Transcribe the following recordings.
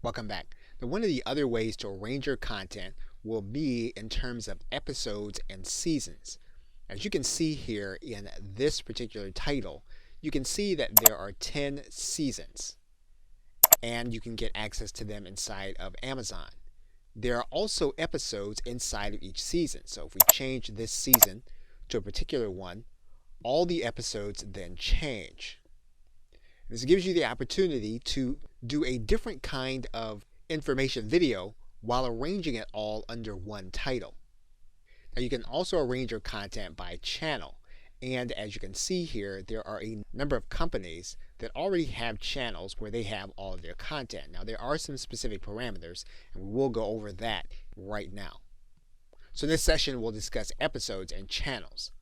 Welcome back. Now, one of the other ways to arrange your content will be in terms of episodes and seasons. As you can see here in this particular title, you can see that there are 10 seasons and you can get access to them inside of Amazon. There are also episodes inside of each season. So if we change this season to a particular one, all the episodes then change. This gives you the opportunity to do a different kind of information video while arranging it all under one title. Now you can also arrange your content by channel. And as you can see here, there are a number of companies that already have channels where they have all of their content. Now there are some specific parameters, and we will go over that right now. So in this session, we'll discuss episodes and channels.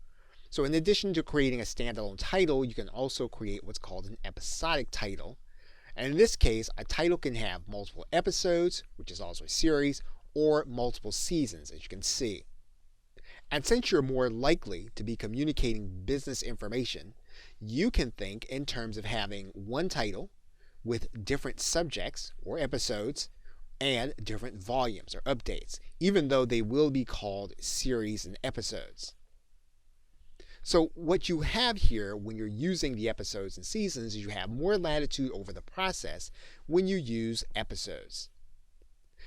So in addition to creating a standalone title, you can also create what's called an episodic title. And in this case, a title can have multiple episodes, which is also a series, or multiple seasons, as you can see. And since you're more likely to be communicating business information, you can think in terms of having one title with different subjects or episodes and different volumes or updates, even though they will be called series and episodes. So what you have here when you're using the episodes and seasons is you have more latitude over the process when you use episodes.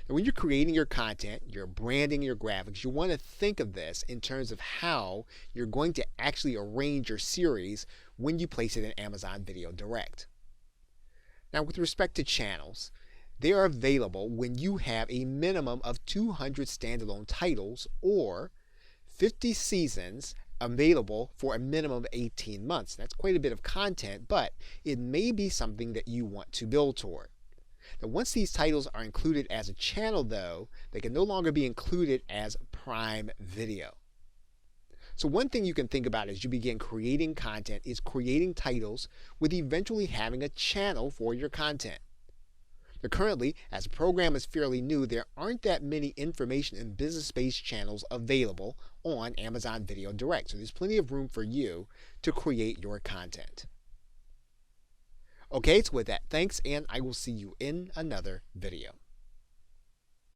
Now, when you're creating your content, you're branding your graphics, you want to think of this in terms of how you're going to actually arrange your series when you place it in Amazon Video Direct. Now, with respect to channels, they are available when you have a minimum of 200 standalone titles or 50 seasons available for a minimum of 18 months. That's quite a bit of content, but it may be something that you want to build toward. Now, once these titles are included as a channel, though, they can no longer be included as Prime Video. So one thing you can think about as you begin creating content is creating titles with eventually having a channel for your content. Now, currently, as the program is fairly new, there aren't that many information and business-based channels available on Amazon Video Direct. So there's plenty of room for you to create your content. Okay, so with that, thanks, and I will see you in another video.